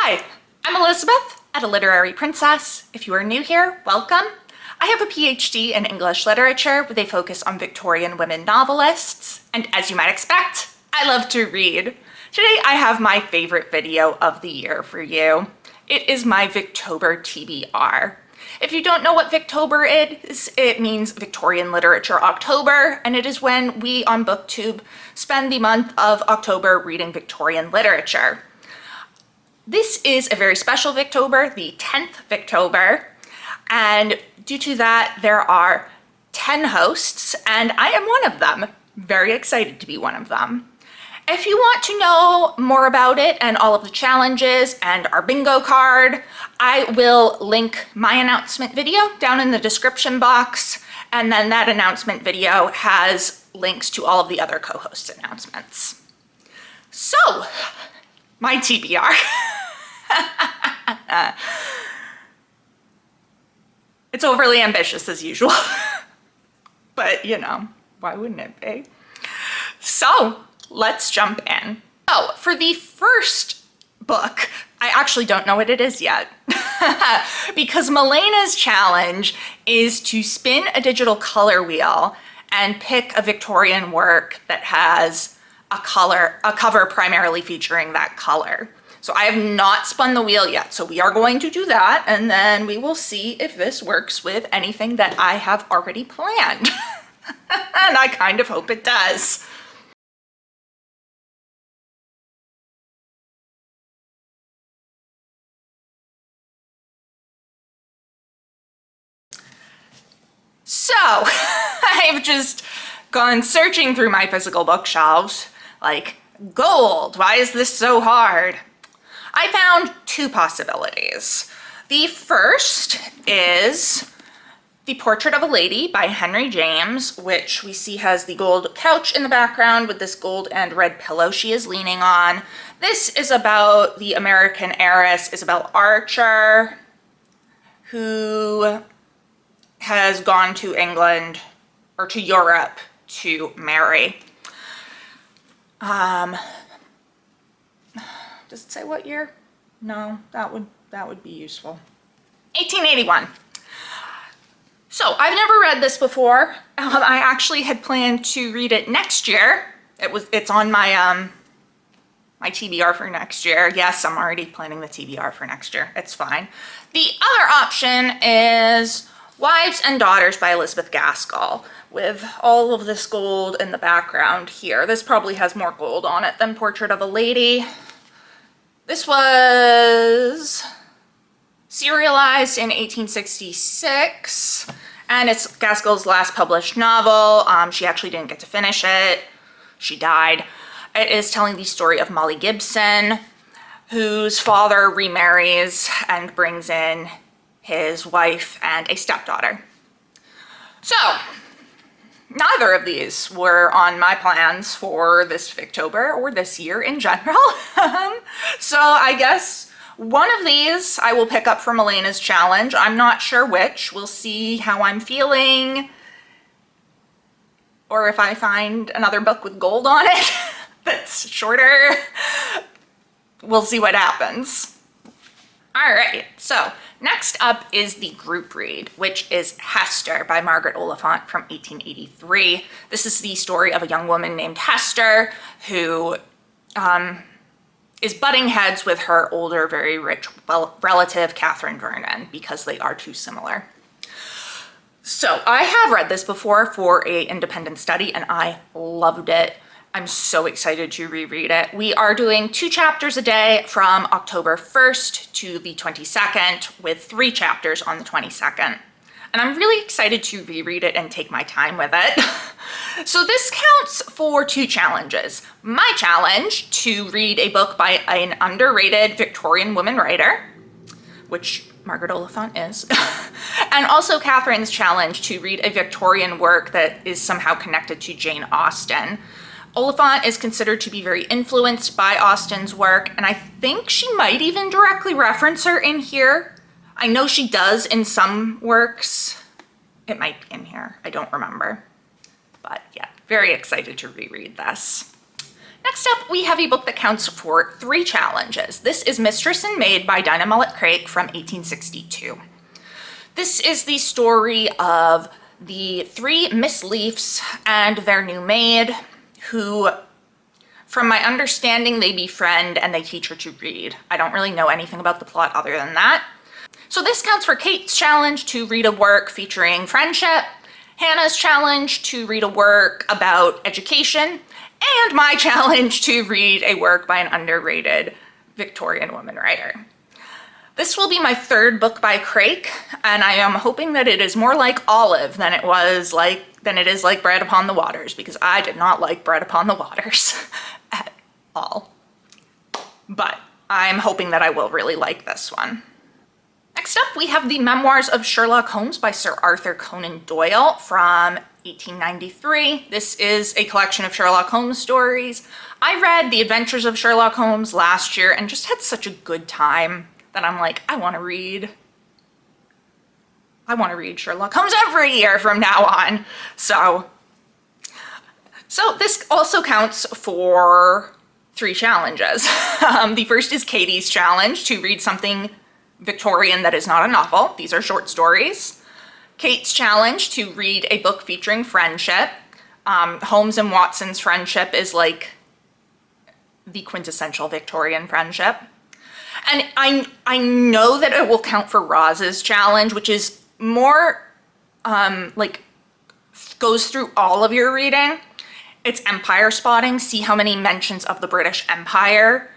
Hi, I'm Elizabeth at A Literary Princess. If you are new here, welcome. I have a PhD in English literature with a focus on Victorian women novelists, and as you might expect, I love to read. Today I have my favorite video of the year for you. It is my Victober TBR. If you don't know what Victober is, it means Victorian Literature October, and it is when we on BookTube spend the month of October reading Victorian literature. This is a very special Victober, the 10th Victober, and due to that there are 10 hosts, and I am one of them. Very excited to be one of them. If you want to know more about it and all of the challenges and our bingo card, I will link my announcement video down in the description box, and then that announcement video has links to all of the other co-host announcements. So, my TBR. It's overly ambitious as usual, but you know, why wouldn't it be? So let's jump in. Oh, for the first book, I actually don't know what it is yet because Melena's challenge is to spin a digital color wheel and pick a Victorian work that has a cover primarily featuring that color. So I have not spun the wheel yet, so we are going to do that, and then we will see if this works with anything that I have already planned. And I kind of hope it does. So I've just gone searching through my physical bookshelves, like, gold, why is this so hard? I found two possibilities. The first is The Portrait of a Lady by Henry James, which we see has the gold couch in the background with this gold and red pillow she is leaning on. This is about the American heiress Isabel Archer, who has gone to England or to Europe to marry. Does it say what year? No, that would be useful. 1881. So I've never read this before. I actually had planned to read it next year. It's on my my TBR for next year. Yes, I'm already planning the TBR for next year. It's fine. The other option is Wives and Daughters by Elizabeth Gaskell, with all of this gold in the background here. This probably has more gold on it than Portrait of a Lady. This was serialized in 1866, and it's Gaskell's last published novel. She actually didn't get to finish it. She died. It is telling the story of Molly Gibson, whose father remarries and brings in his wife and a stepdaughter. So, neither of these were on my plans for this Victober or this year in general. So I guess one of these I will pick up for Melena's challenge. I'm not sure which. We'll see how I'm feeling, or if I find another book with gold on it that's shorter. We'll see what happens. All right, so next up is the group read, which is Hester by Margaret Oliphant from 1883. This is the story of a young woman named Hester who is butting heads with her older, very rich relative, Catherine Vernon, because they are too similar. So I have read this before for an independent study, and I loved it. I'm so excited to reread it. We are doing 2 chapters a day from October 1st to the 22nd, with 3 chapters on the 22nd. And I'm really excited to reread it and take my time with it. So this counts for 2 challenges. My challenge to read a book by an underrated Victorian woman writer, which Margaret Oliphant is, and also Catherine's challenge to read a Victorian work that is somehow connected to Jane Austen. Oliphant is considered to be very influenced by Austen's work, and I think she might even directly reference her in here. I know she does in some works. It might be in here, I don't remember. But yeah, very excited to reread this. Next up, we have a book that counts for 3 challenges. This is Mistress and Maid by Dinah Mullet Craig from 1862. This is the story of the 3 Miss Leafs and their new maid who, from my understanding, they befriend and they teach her to read. I don't really know anything about the plot other than that. So this counts for Kate's challenge to read a work featuring friendship, Hannah's challenge to read a work about education, and my challenge to read a work by an underrated Victorian woman writer. This will be my 3rd book by Craig, and I am hoping that it is more like Olive than it is like Bread Upon the Waters, because I did not like Bread Upon the Waters at all. But I'm hoping that I will really like this one. Next up, we have the Memoirs of Sherlock Holmes by Sir Arthur Conan Doyle from 1893. This is a collection of Sherlock Holmes stories. I read The Adventures of Sherlock Holmes last year and just had such a good time that I'm like, I want to read Sherlock Holmes every year from now on. So this also counts for 3 challenges. The first is Katie's challenge to read something Victorian that is not a novel. These are short stories. Kate's challenge to read a book featuring friendship. Holmes and Watson's friendship is like the quintessential Victorian friendship. And I know that it will count for Roz's challenge, which is more like goes through all of your reading. It's empire spotting. See how many mentions of the British Empire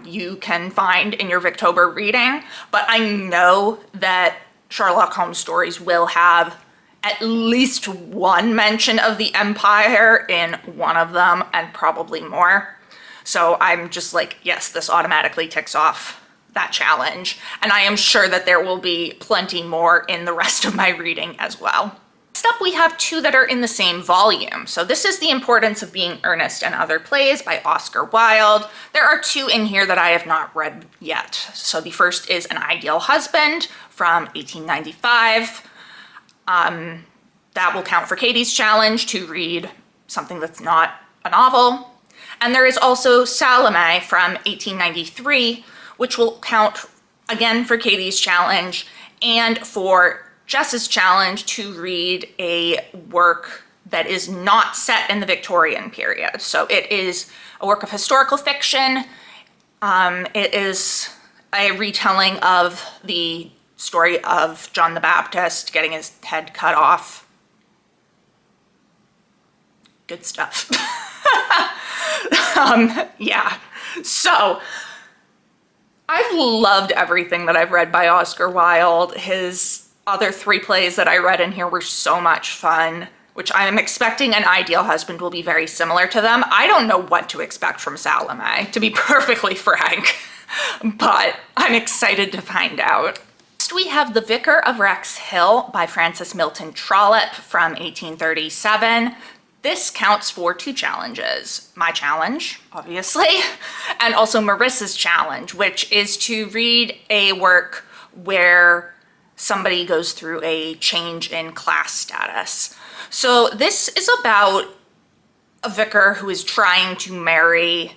you can find in your Victober reading. But I know that Sherlock Holmes stories will have at least one mention of the Empire in one of them, and probably more. So I'm just like, yes, this automatically ticks off that challenge. And I am sure that there will be plenty more in the rest of my reading as well. Next up, we have 2 that are in the same volume. So this is The Importance of Being Earnest and Other Plays by Oscar Wilde. There are 2 in here that I have not read yet. So the first is An Ideal Husband from 1895. That will count for Katie's challenge to read something that's not a novel. And there is also Salome from 1893, which will count again for Katie's challenge and for Jess's challenge to read a work that is not set in the Victorian period. So it is a work of historical fiction. It is a retelling of the story of John the Baptist getting his head cut off. Good stuff. Yeah, so I've loved everything that I've read by Oscar Wilde. His other 3 plays that I read in here were so much fun, which I am expecting An Ideal Husband will be very similar to them. I don't know what to expect from Salome, to be perfectly frank, but I'm excited to find out. Next, we have The Vicar of Wrexhill by Frances Milton Trollope from 1837. This counts for 2 challenges. My challenge, obviously, and also Marissa's challenge, which is to read a work where somebody goes through a change in class status. So this is about a vicar who is trying to marry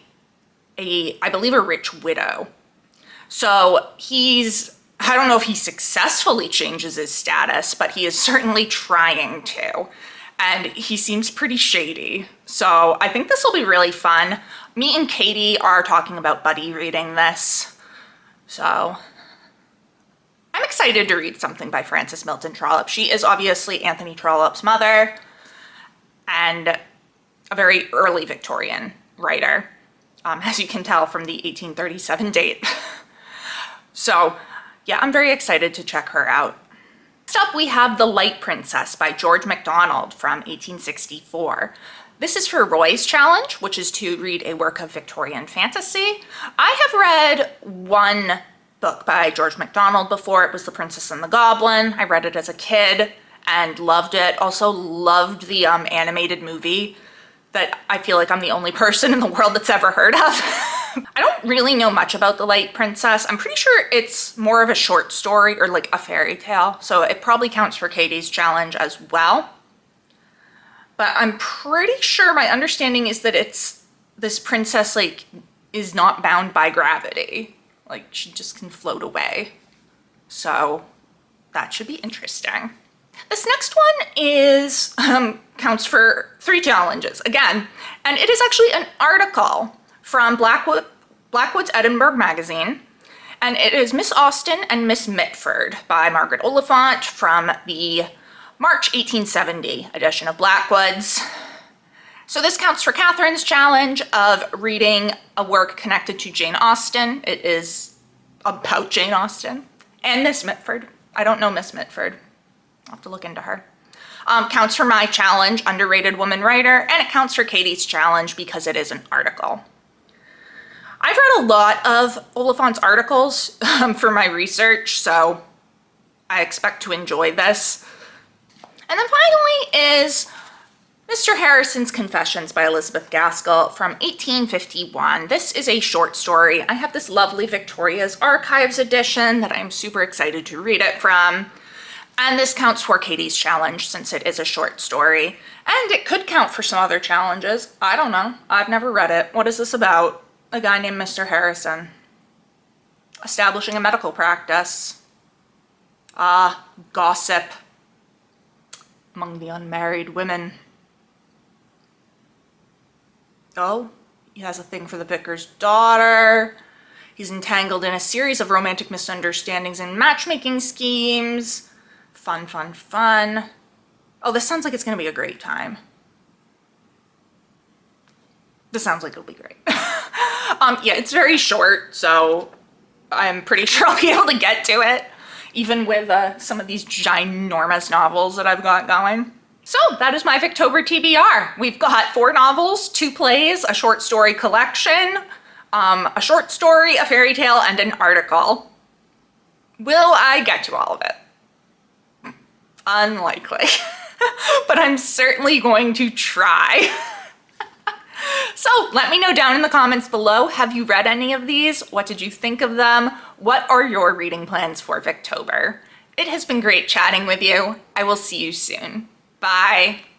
I believe a rich widow. So I don't know if he successfully changes his status, but he is certainly trying to. And he seems pretty shady. So I think this will be really fun. Me and Katie are talking about buddy reading this. So I'm excited to read something by Frances Milton Trollope. She is obviously Anthony Trollope's mother and a very early Victorian writer, as you can tell from the 1837 date. So yeah, I'm very excited to check her out. Next up, we have The Light Princess by George MacDonald from 1864. This is for Roy's challenge, which is to read a work of Victorian fantasy. I have read one book by George MacDonald before. It was The Princess and the Goblin. I read it as a kid and loved it. Also loved the animated movie that I feel like I'm the only person in the world that's ever heard of. I don't really know much about The Light Princess. I'm pretty sure it's more of a short story or like a fairy tale, so it probably counts for Katie's challenge as well. But I'm pretty sure, my understanding is that it's this princess like is not bound by gravity. Like she just can float away. So that should be interesting. This next one is counts for 3 challenges again, and it is actually an article from Blackwood's Edinburgh magazine, and it is Miss Austen and Miss Mitford by Margaret Oliphant from the March 1870 edition of Blackwood's. So this counts for Catherine's challenge of reading a work connected to Jane Austen. It is about Jane Austen. And Miss Mitford. I don't know Miss Mitford. I'll have to look into her. Counts for my challenge, underrated woman writer, and it counts for Katie's challenge because it is an article. I've read a lot of Oliphant's articles for my research, so I expect to enjoy this. And then finally is Mr. Harrison's Confessions by Elizabeth Gaskell from 1851. This is a short story. I have this lovely Victoria's Archives edition that I'm super excited to read it from. And this counts for Katie's challenge since it is a short story. And it could count for some other challenges. I don't know. I've never read it. What is this about? A guy named Mr. Harrison. Establishing a medical practice. Gossip among the unmarried women. Oh, he has a thing for the vicar's daughter. He's entangled in a series of romantic misunderstandings and matchmaking schemes. Fun, fun, fun. Oh, this sounds like it's gonna be a great time. This sounds like it'll be great. Yeah, it's very short, so I'm pretty sure I'll be able to get to it, even with some of these ginormous novels that I've got going. So that is my Victober TBR. We've got 4 novels, 2 plays, a short story collection, a short story, a fairy tale, and an article. Will I get to all of it? Unlikely, but I'm certainly going to try. So let me know down in the comments below, have you read any of these? What did you think of them? What are your reading plans for Victober? It has been great chatting with you. I will see you soon. Bye.